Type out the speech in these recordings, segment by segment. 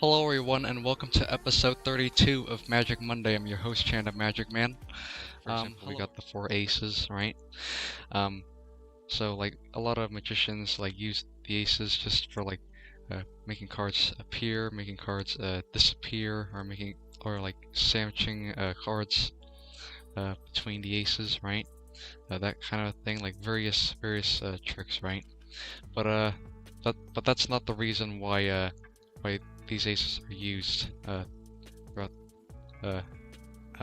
Hello everyone and welcome to episode 32 of Magic Monday. I'm your host Chanda Magic Man. For example, we got the four aces, right? Um, so like a lot of magicians like use the aces just for like making cards appear, making cards disappear, or like sandwiching cards between the aces, right? That kind of thing, like various tricks, right? But that's not the reason why these aces are used throughout uh,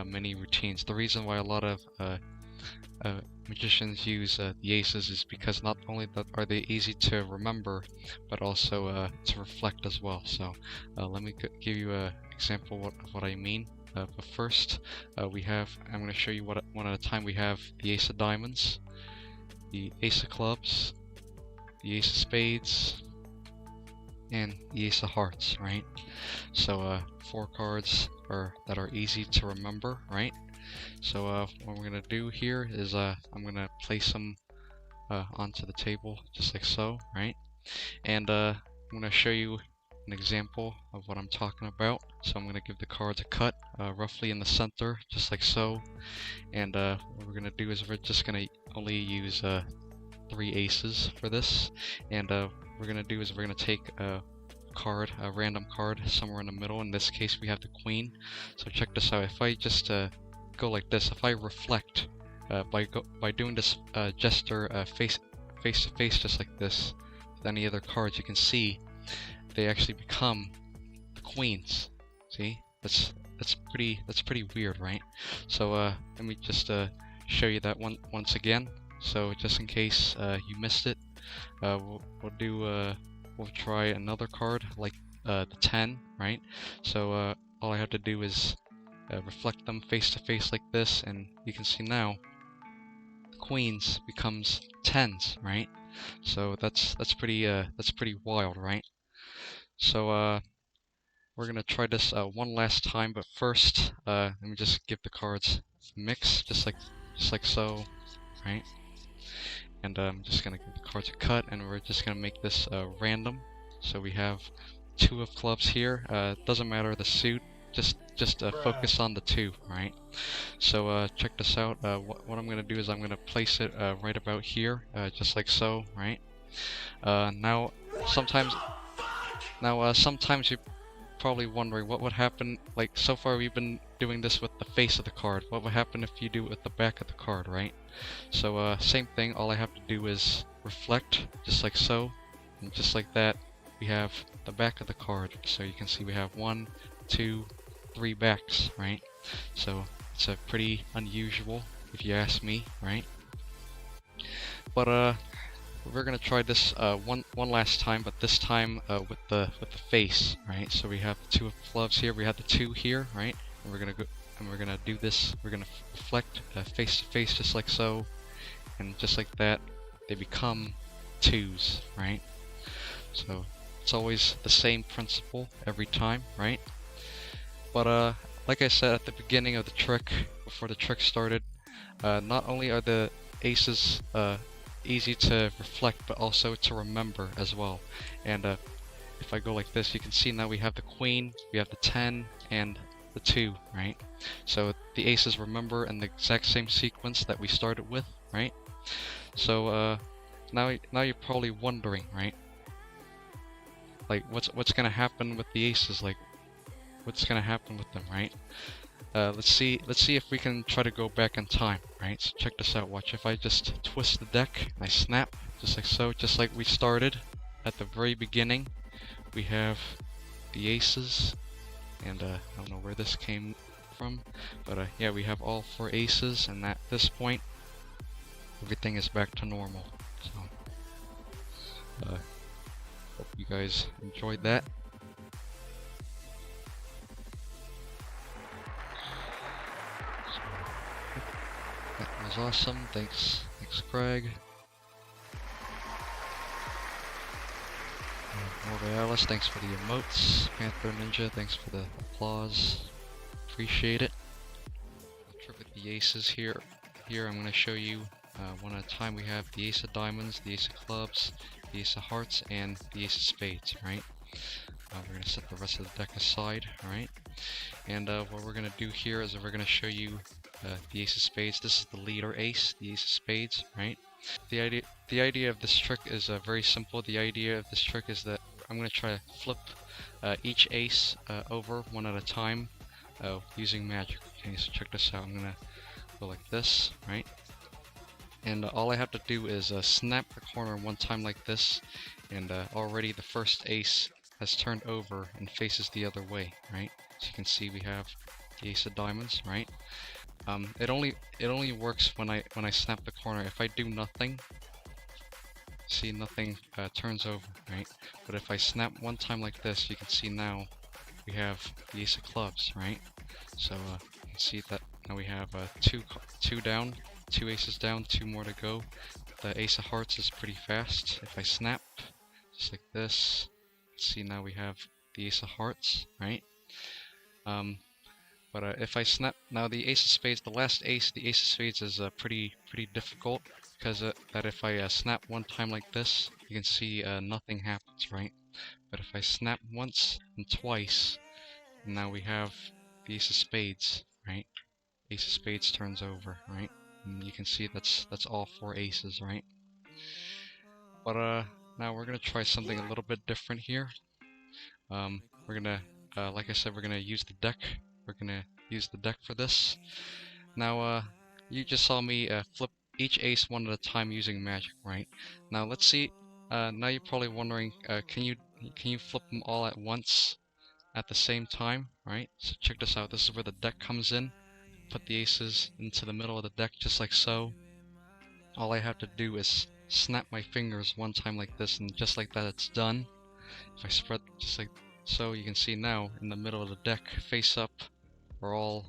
many routines. The reason why a lot of magicians use the aces is because not only that are they easy to remember, but also to reflect as well. So let me give you an example of what I mean. But first, I'm going to show you one at a time. We have the ace of diamonds, the ace of clubs, the ace of spades, and the ace of hearts, right? So four cards that are easy to remember, right? So what we're gonna do here is I'm gonna place them onto the table just like so, right? And I'm gonna show you an example of what I'm talking about. So I'm gonna give the cards a cut roughly in the center, just like so. And what we're gonna do is we're just gonna only use three aces for this. And we're gonna do is we're gonna take a random card somewhere in the middle. In this case, we have the queen. So check this out. If I just go like this, if I reflect by doing this gesture face to face, just like this, with any other cards, you can see they actually become the queens. See, that's pretty weird, right? So let me just show you that once again. So just in case you missed it, we'll try another card like the 10, right? So all I have to do is reflect them face to face like this, and you can see now the queens becomes tens, right? So that's pretty wild, right? So we're gonna try this one last time, but first let me just give the cards a mix, just like so, right? And I'm just gonna give the cards a cut, and we're just gonna make this random. So we have two of clubs here. Doesn't matter the suit. Just focus on the two, right? So check this out. What I'm gonna do is I'm gonna place it right about here, just like so, right? Now sometimes sometimes you're probably wondering what would happen. Like so far we've been doing this with the face of the card. What would happen if you do it with the back of the card, right? So same thing. All I have to do is reflect, just like so, and just like that, we have the back of the card. So you can see we have 1, 2, 3 backs, right? So it's a pretty unusual, if you ask me, right? But we're gonna try this one last time, but this time with the face, right? So we have the two of clubs here, we have the 2 here, right? And we're gonna do this. We're gonna reflect face to face, just like so, and just like that, they become 2s, right? So it's always the same principle every time, right? But like I said at the beginning of the trick, before the trick started, not only are the aces easy to reflect, but also to remember as well. And if I go like this, you can see now we have the queen, we have the 10, and the 2, right? So the aces remember in the exact same sequence that we started with, right? So now you're probably wondering, right? Like what's gonna happen with the aces? Like what's gonna happen with them, right? Let's see if we can try to go back in time, right? So check this out. Watch, if I just twist the deck and I snap, just like so, just like we started at the very beginning. We have the aces, and I don't know where this came from, but yeah, we have all 4 aces, and at this point, everything is back to normal. So, hope you guys enjoyed that. That was awesome. Thanks, Craig. Morbialis, thanks for the emotes. Panther Ninja, thanks for the applause. Appreciate it. Trick with the aces here. Here I'm going to show you one at a time. We have the ace of diamonds, the ace of clubs, the ace of hearts, and the ace of spades, right? We're going to set the rest of the deck aside, alright? And what we're going to do here is we're going to show you the ace of spades. This is the leader ace, the ace of spades, right? The idea of this trick is very simple. The idea of this trick is that I'm going to try to flip each ace over one at a time using magic. Okay, so check this out. I'm going to go like this, right? And all I have to do is snap the corner one time like this, and already the first ace has turned over and faces the other way, right? So you can see we have the ace of diamonds, right? It only works when I snap the corner. If I do nothing, see, nothing turns over, right? But if I snap one time like this, you can see now we have the ace of clubs, right? So you can see that now we have two down, 2 aces down, 2 more to go. The ace of hearts is pretty fast. If I snap, just like this, see, now we have the ace of hearts, right? But if I snap, now the ace of spades, the last ace, the ace of spades is pretty difficult, because that if I snap one time like this, you can see nothing happens, right? But if I snap once and twice, now we have the ace of spades, right? Ace of spades turns over, right? And you can see that's all 4 aces, right? But now we're gonna try something a little bit different here. We're gonna, like I said, we're gonna use the deck. We're gonna use the deck for this. Now, you just saw me flip each ace one at a time using magic, right? Now let's see. Now you're probably wondering, can you flip them all at once at the same time, right? So check this out. This is where the deck comes in. Put the aces into the middle of the deck just like so. All I have to do is snap my fingers one time like this, and just like that it's done. If I spread just like so, you can see now in the middle of the deck, face up, are all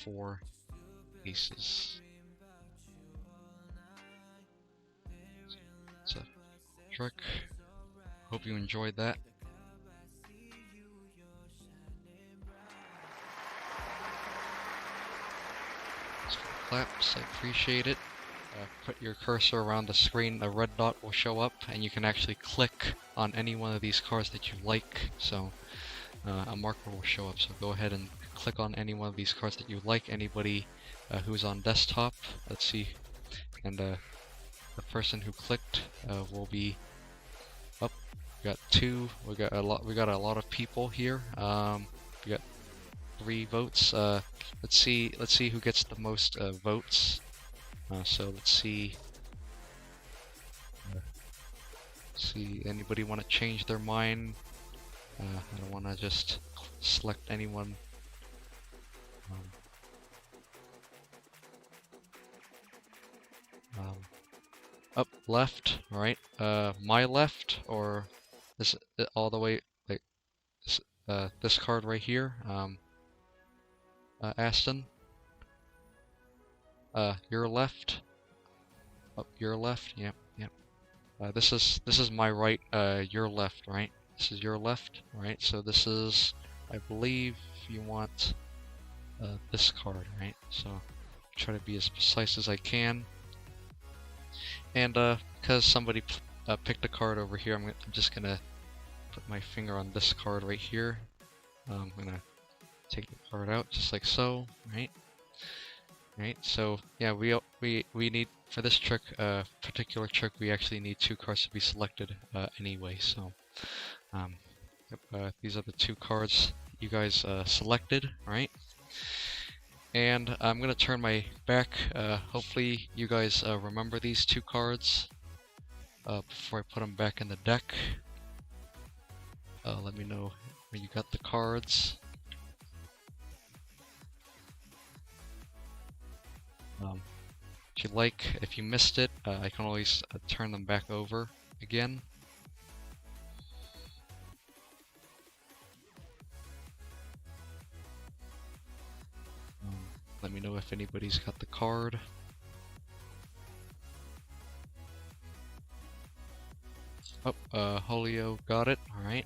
4 aces. It's a trick. Hope you enjoyed that. Claps, I appreciate it. Put your cursor around the screen, a red dot will show up, and you can actually click on any one of these cards that you like. So a marker will show up. So go ahead and click on any one of these cards that you like. Anybody who's on desktop, let's see, and the person who clicked will be up. We got 2. We got a lot of people here. We got 3 votes. Let's see who gets the most votes. So let's see. See, anybody want to change their mind? I don't want to just select anyone. Up, left, right. My left, or this all the way, like this card right here. Aston. Your left. Up, your left. Yep, yep. This is my right. Your left, right? This is your left, right? So this is, I believe, you want this card, right? So try to be as precise as I can. And because somebody picked a card over here, I'm just gonna put my finger on this card right here. I'm gonna take the card out just like so, right? Right. So yeah, we need, for this trick, particular trick, we actually need 2 cards to be selected anyway. So these are the 2 cards you guys selected, right? And I'm gonna turn my back. Hopefully you guys remember these 2 cards before I put them back in the deck. Let me know when you got the cards. If you missed it, I can always turn them back over again. Let me know if anybody's got the card. Oh, Julio got it. Alright.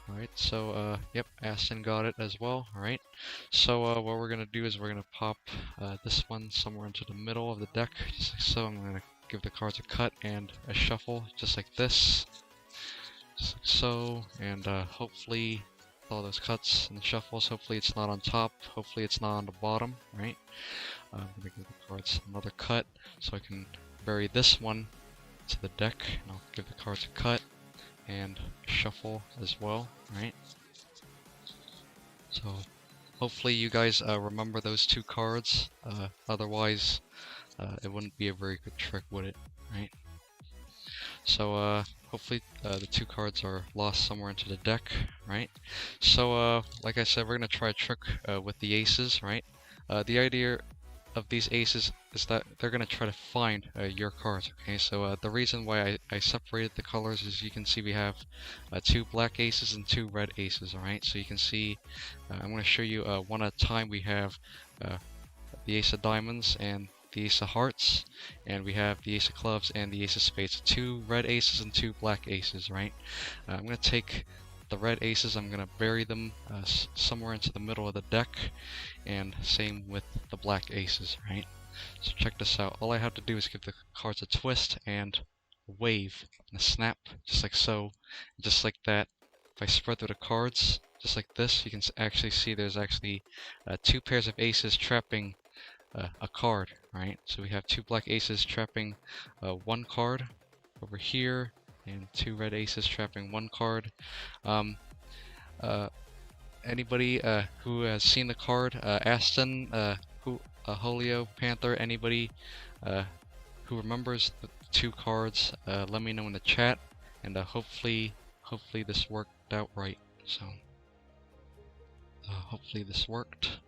Alright, so, yep, Aston got it as well. Alright. So, what we're gonna do is we're gonna pop this one somewhere into the middle of the deck, just like so. I'm gonna give the cards a cut and a shuffle, just like this. just like so, and hopefully all those cuts and shuffles, hopefully it's not on top, hopefully it's not on the bottom, right? I'm gonna give the cards another cut so I can bury this one to the deck, and I'll give the cards a cut and shuffle as well, right? So hopefully you guys remember those two cards, otherwise it wouldn't be a very good trick, would it, right? So hopefully the two cards are lost somewhere into the deck, right? So like I said, we're gonna try a trick with the aces, right? The idea of these aces is that they're gonna try to find your cards, okay? So the reason why I separated the colors is you can see we have two black aces and two red aces, alright? So you can see, I'm gonna show you one at a time. We have the ace of diamonds and the ace of hearts, and we have the ace of clubs and the ace of spades. Two red aces and two black aces, right? I'm going to take the red aces, I'm going to bury them somewhere into the middle of the deck, and same with the black aces, right? So check this out. All I have to do is give the cards a twist and a wave and a snap, just like so, just like that. If I spread through the cards, just like this, you can actually see there's actually two pairs of aces trapping a card, right? So we have two black aces trapping one card over here, and two red aces trapping one card. Um, Anybody who has seen the card, Aston, Holio, Panther, anybody who remembers the two cards, let me know in the chat, and hopefully this worked out right. So hopefully this worked.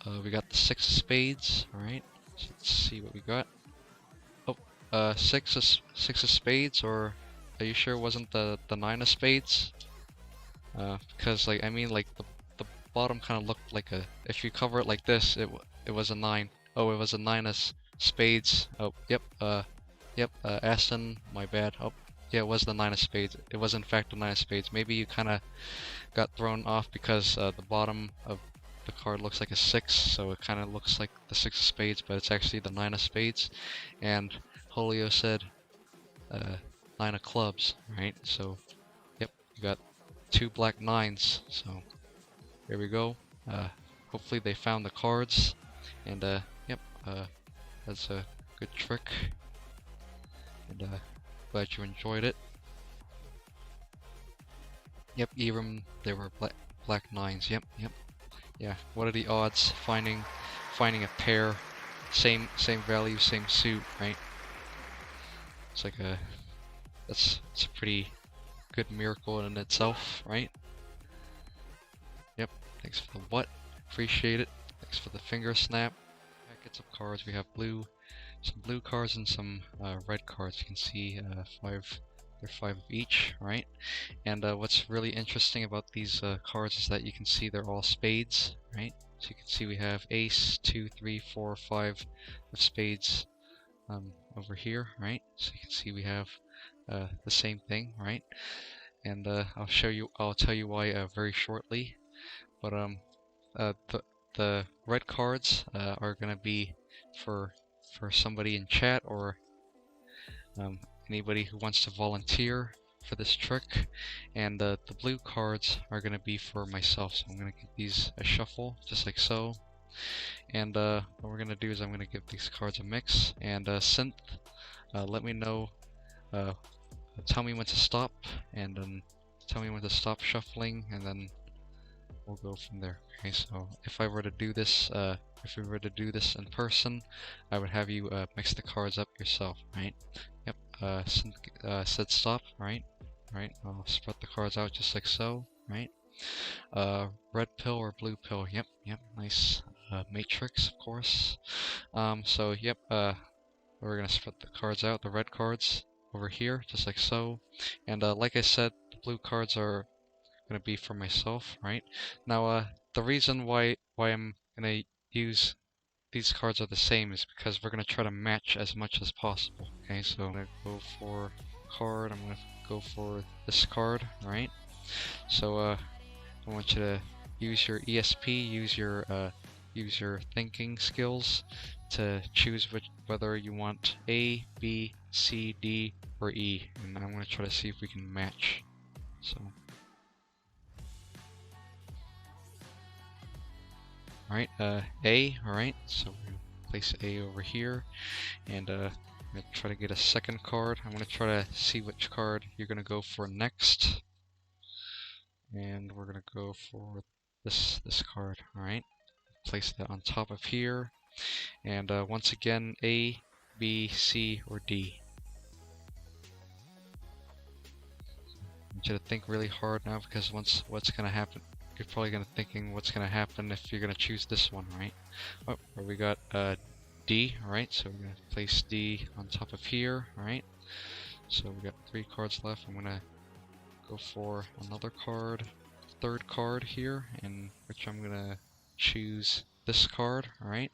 Oh, we got the six of spades. All right, so let's see what we got. Oh, six of spades, or are you sure it wasn't the nine of spades? Because like I mean like the bottom kind of looked like a, if you cover it like this, it was a nine. Oh, it was a nine of spades. Oh, yep. Aston, my bad. Oh, yeah, it was the nine of spades. It was in fact the nine of spades. Maybe you kind of got thrown off because the bottom of the card looks like a six, so it kind of looks like the six of spades, but it's actually the nine of spades. And Holio said nine of clubs, right? So, yep, you got two black nines. So here we go. Hopefully they found the cards, and yep, that's a good trick, and glad you enjoyed it. Yep, even they were black nines. Yep. Yeah, what are the odds finding a pair, same value, same suit, right? It's like it's a pretty good miracle in itself, right? Yep, thanks for the what, appreciate it. Thanks for the finger snap. Packets of cards, we have some blue cards and some red cards. You can see they're five of each, right? And what's really interesting about these cards is that you can see they're all spades, right? So you can see we have ace, 2, 3, 4, 5 of spades over here, right? So you can see we have the same thing, right? And I'll tell you why very shortly. But the red cards are gonna be for somebody in chat, or anybody who wants to volunteer for this trick, and the blue cards are going to be for myself. So I'm going to give these a shuffle, just like so. And what we're going to do is I'm going to give these cards a mix. And Synth, let me know, tell me when to stop, and then tell me when to stop shuffling, and then we'll go from there. Okay, so if I were to do this, if we were to do this in person, I would have you mix the cards up yourself, right? Yep. Said stop, right? Right. I'll spread the cards out just like so, right? Red pill or blue pill? Yep. Nice. Matrix, of course. So yep. We're gonna spread the cards out. The red cards over here, just like so. And like I said, the blue cards are gonna be for myself, right? Now, the reason why I'm gonna use these cards are the same is because we're gonna try to match as much as possible. Okay, so I'm gonna go for card. I'm gonna go for this card, right? So I want you to use your ESP, use your thinking skills to choose whether you want A, B, C, D, or E, and I'm gonna try to see if we can match. So, alright, A, alright, so we're gonna place A over here, and I'm gonna try to get a second card. I'm gonna try to see which card you're gonna go for next, and we're gonna go for this card, alright? Place that on top of here, and once again, A, B, C, or D. I want you to think really hard now, because what's gonna happen, you're probably gonna thinking what's gonna happen if you're gonna choose this one, right? Oh, we got D, alright, so we're gonna place D on top of here, alright? So we got 3 cards left. I'm gonna go for another card, third card here, in which I'm gonna choose this card, alright?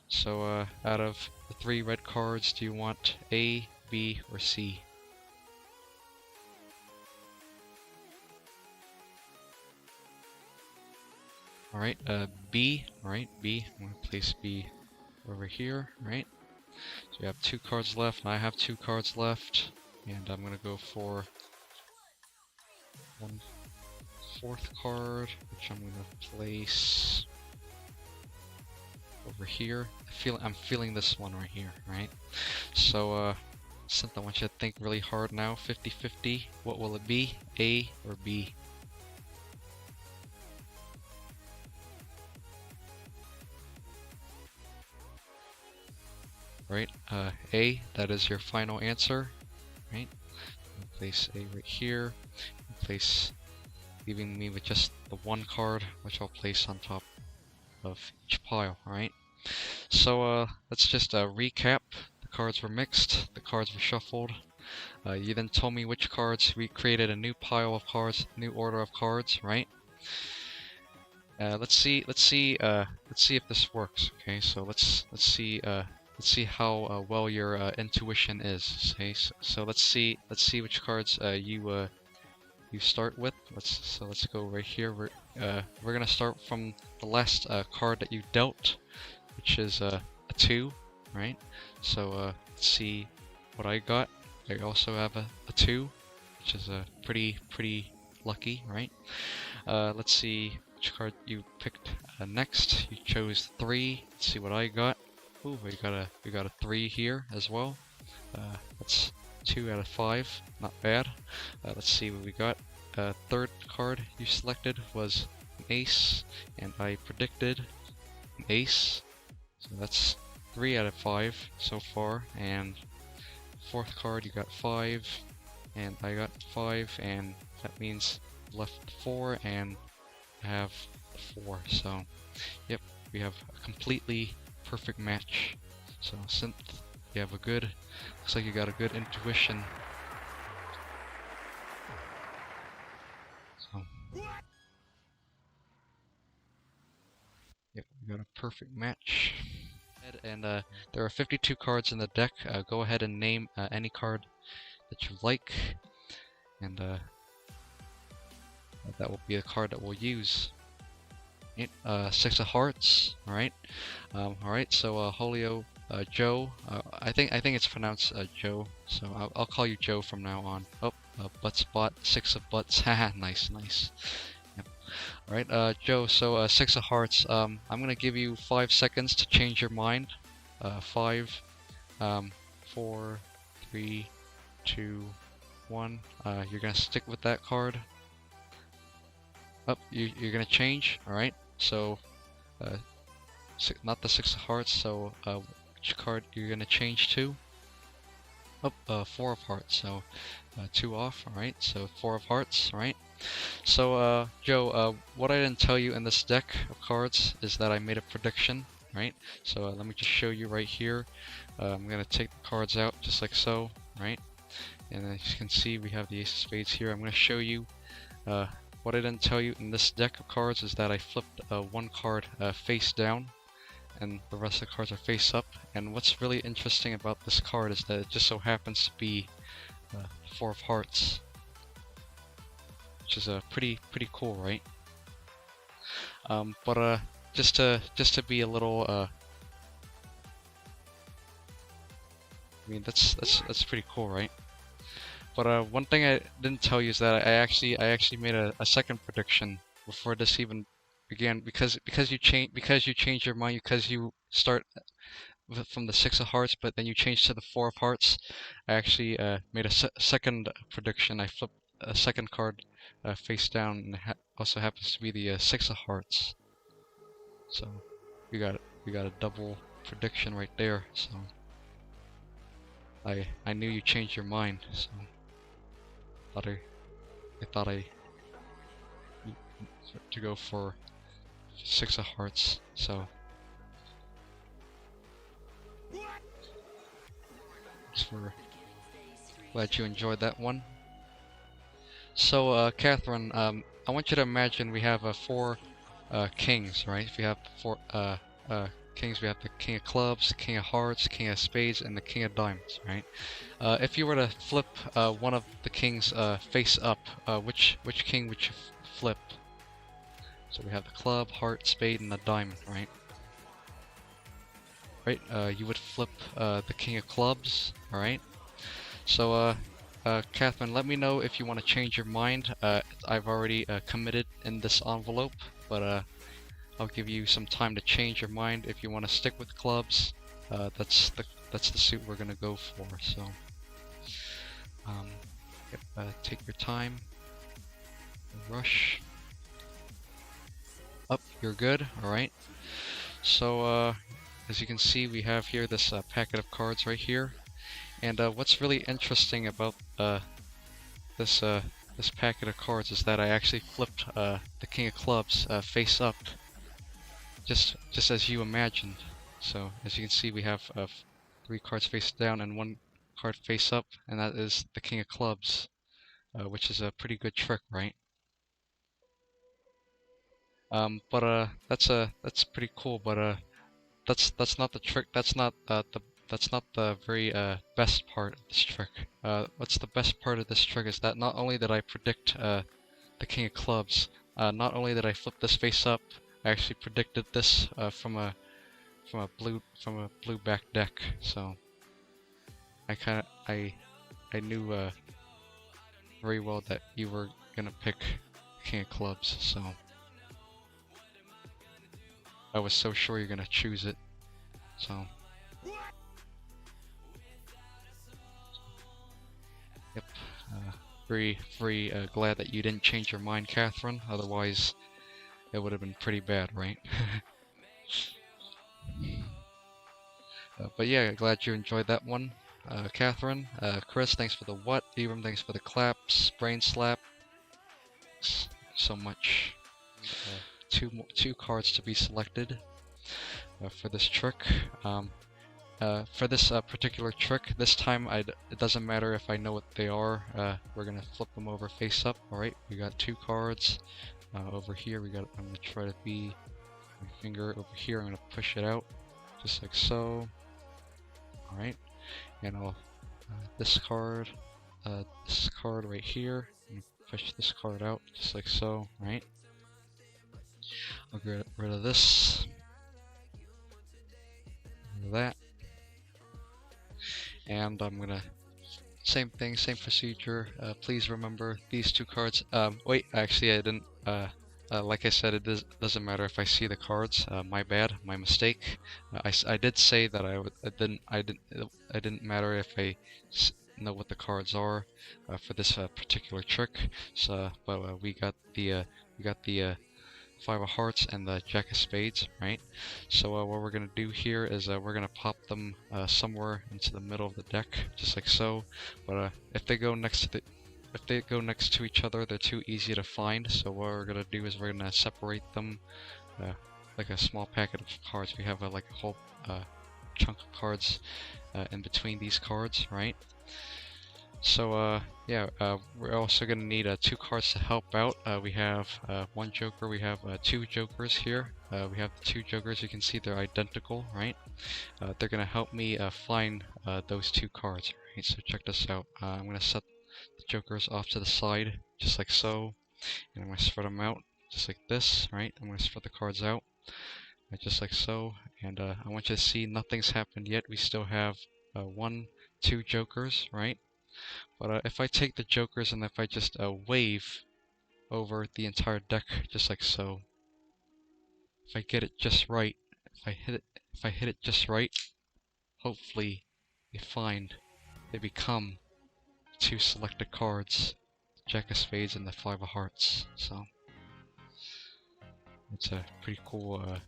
So out of the 3 red cards, do you want A, B, or C? Alright, B, alright, B. I'm gonna place B over here, right? So we have 2 cards left, and I have 2 cards left, and I'm gonna go for 4th card, which I'm gonna place over here. I'm feeling this one right here, right? So, since I want you to think really hard now, 50-50, what will it be? A or B? Right, A, that is your final answer, right? Place A right here, place, leaving me with just the 1 card, which I'll place on top of each pile, alright? So, let's just recap. The cards were mixed, the cards were shuffled. You then told me which cards, we created a new pile of cards, new order of cards, right? Let's see if this works, okay? So let's see how well your intuition is. Okay, so let's see which cards you start with. Let's go right here. We're gonna start from the last card that you dealt, which is a 2, right? So let's see what I got. I also have a 2, which is pretty lucky, right? Let's see which card you picked next. You chose 3. Let's see what I got. Ooh, we got a 3 here as well. That's 2 out of 5, not bad. Let's see what we got. Third card you selected was an ace, and I predicted an ace. So that's 3 out of 5 so far. And 4th card you got 5, and I got 5, and that means left 4, and I have 4. So, yep, we have a completely perfect match. So Synth, you have looks like you got a good intuition. So, yep, we got a perfect match. And there are 52 cards in the deck. Go ahead and name any card that you like, and that will be the card that we'll use. 6 of Hearts. All right. Alright, so Holio, Joe, I think it's pronounced Joe, so I'll call you Joe from now on. Oh, butt spot, 6 of butts, haha, nice. Yep. Alright, Joe, so 6 of Hearts, I'm gonna give you 5 seconds to change your mind. 5, 4, 3, 2, 1, you're gonna stick with that card. Oh, you're gonna change, alright, so, not the 6 of Hearts, so which card you're gonna change to? Oh, 4 of Hearts, so 2 off, alright, so 4 of Hearts, alright. So, Joe, what I didn't tell you in this deck of cards is that I made a prediction, right? So let me just show you right here. I'm gonna take the cards out just like so, right? And as you can see, we have the Ace of Spades here. I'm gonna show you what I didn't tell you in this deck of cards is that I flipped 1 card face down, and the rest of the cards are face up. And what's really interesting about this card is that it just so happens to be 4 of Hearts, which is pretty cool, right? But just to be a little I mean, that's pretty cool, right? But one thing I didn't tell you is that I actually made a second prediction before this even began, because you change your mind, because you start from the six of hearts, but then you change to the four of hearts. I actually made a second prediction. I flipped a second card face down, and it also happens to be the six of hearts. So we got a double prediction right there. So I knew you changed your mind. So I thought I to go for six of hearts. So we're glad you enjoyed that one. So Catherine, I want you to imagine we have four kings, right? If you have four kings, we have the king of clubs, king of hearts, king of spades, and the king of diamonds, right? If you were to flip one of the kings face up, which king would you flip? So we have the club, heart, spade, and the diamond, right? Right, you would flip the king of clubs, alright? So, Catherine, let me know if you want to change your mind. I've already committed in this envelope, but I'll give you some time to change your mind. If you want to stick with clubs, that's the suit we're gonna go for. So, take your time. Rush. Up, you're good. All right. So, as you can see, we have here this packet of cards right here, and what's really interesting about this packet of cards is that I actually flipped the king of clubs face up, just as you imagined. So, as you can see, we have 3 cards face down and 1 card face up, and that is the king of clubs, which is a pretty good trick, right? But that's pretty cool. But that's not the trick. That's not the very best part of this trick. What's the best part of this trick is that not only did I predict the king of clubs, not only did I flip this face up, I actually predicted this from a blue back deck. So I knew very well that you were gonna pick king of clubs. So I was so sure you're gonna choose it. So yep, very glad that you didn't change your mind, Catherine. Otherwise, it would have been pretty bad, right? But yeah, glad you enjoyed that one, Catherine. Chris, thanks for the what. Ibram, thanks for the claps. Brain slap. So much. Two cards to be selected for this trick. For this particular trick, this time it doesn't matter if I know what they are. We're gonna flip them over face up. All right, we got 2 cards over here. I'm gonna try to be my finger over here. I'm gonna push it out just like so. All right, and I'll this card right here. I'm gonna push this card out just like so. All right. I'll get rid of this. That. And I'm gonna same thing, same procedure. Please remember these 2 cards. Wait, actually, I didn't. Like I said, it doesn't matter if I see the cards. My bad, my mistake. I did say that I didn't matter if I know what the cards are for this particular trick. So, but we got the 5 of hearts and the jack of spades, right? So what we're gonna do here is we're gonna pop them somewhere into the middle of the deck, just like so. But if they go next to each other, they're too easy to find. So what we're gonna do is we're gonna separate them like a small packet of cards. We have like a whole chunk of cards in between these cards, right? So yeah, we're also gonna need 2 cards to help out. We have 1 joker. We have 2 jokers here. We have the 2 jokers. You can see they're identical, right? They're gonna help me find those 2 cards, right? So check this out. I'm gonna set the jokers off to the side, just like so, and I'm gonna spread them out, just like this, right? I'm gonna spread the cards out, just like so, and I want you to see nothing's happened yet. We still have 1, 2 jokers, right? But if I take the jokers and if I just wave over the entire deck just like so, if I get it just right, if I hit it just right, hopefully they become 2 selected cards, Jack of Spades and the 5 of Hearts. So it's a pretty cool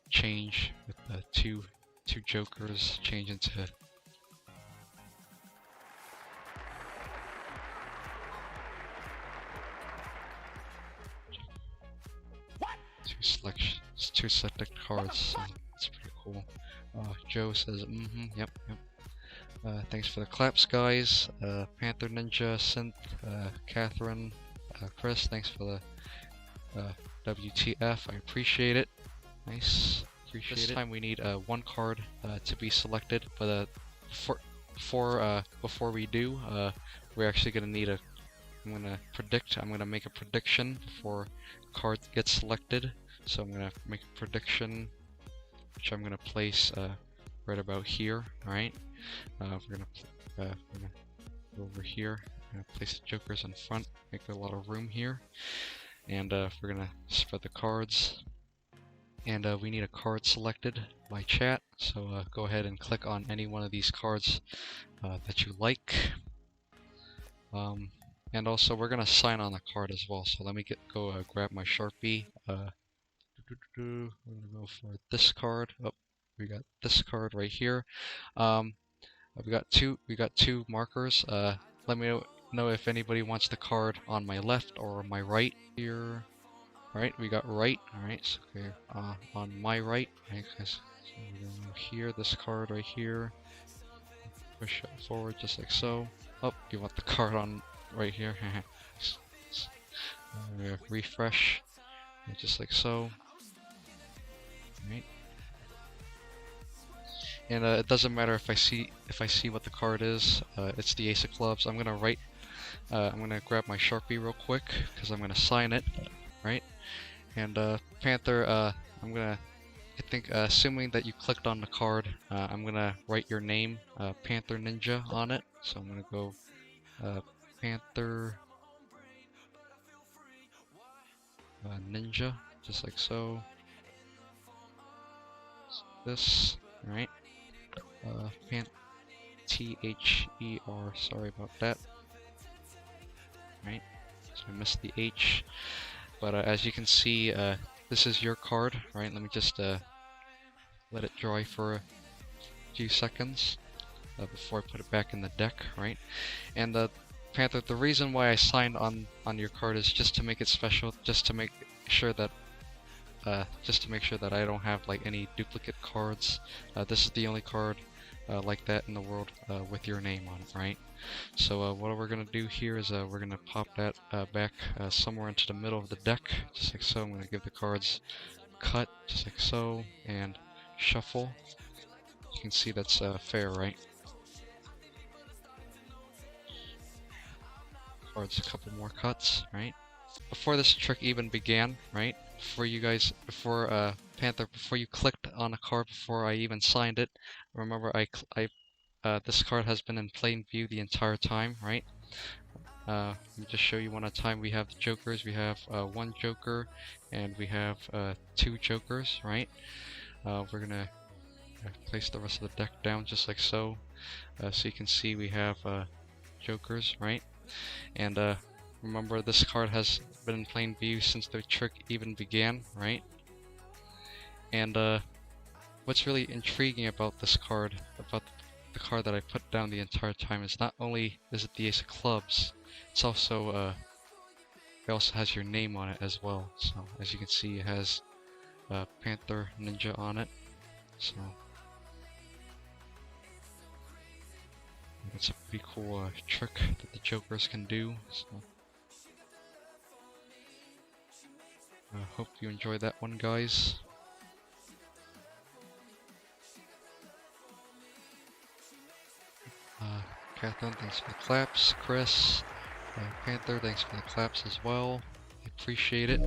change with the two jokers change into 2 selected cards. So it's pretty cool. Joe says, yep. Thanks for the claps, guys. Panther Ninja, Synth, Catherine, Chris, thanks for the WTF. I appreciate it. Nice. Appreciate it. This time we need 1 card to be selected, but before we do, we're actually gonna need I'm gonna make a prediction before a card gets selected. So I'm gonna make a prediction, which I'm gonna place right about here. All right. We're gonna go over here. I'm gonna place the jokers in front, make a lot of room here, and we're gonna spread the cards. And we need a card selected by chat. So go ahead and click on any one of these cards that you like. And also we're gonna sign on the card as well. So let me go grab my Sharpie. We're gonna go for this card. Oh, we got this card right here. We got two markers. Let me know if anybody wants the card on my left or my right here. Alright, we got right. Alright, so okay, on my right. Right, so we're gonna go here, this card right here. Push it forward just like so. Oh, you want the card on right here. Refresh, just like so. Right. And it doesn't matter if I see what the card is. It's the Ace of Clubs. I'm gonna grab my Sharpie real quick because I'm gonna sign it. Right. And Panther, I think assuming that you clicked on the card, I'm gonna write your name, Panther Ninja, on it. So I'm gonna go Panther Ninja, just like so. This, right? T-H-E-R, sorry about that. Right? So I missed the H. But as you can see, this is your card, right? Let me just let it dry for a few seconds before I put it back in the deck, right? And Panther, the reason why I signed on your card is just to make it special, just to make sure that I don't have like any duplicate cards. This is the only card like that in the world with your name on it, right? So what we're gonna do here is we're gonna pop that back somewhere into the middle of the deck, just like so. I'm gonna give the cards cut, just like so, and shuffle. You can see that's fair, right? Cards a couple more cuts, right? Before this trick even began, right? Panther, before you clicked on a card, before I even signed it, remember this card has been in plain view the entire time, right? Let me just show you one at a time. We have the jokers. We have 1 joker, and we have 2 jokers, right? We're gonna place the rest of the deck down just like so. So you can see we have jokers, right? And remember, this card has been in plain view since the trick even began, right? And what's really intriguing about this card, about the card that I put down the entire time, is not only is it the Ace of Clubs, it's also it also has your name on it as well. So as you can see, it has Panther Ninja on it. So it's a pretty cool trick that the jokers can do. So I hope you enjoyed that one, guys. Catherine, thanks for the claps. Chris, Panther, thanks for the claps as well. I appreciate it.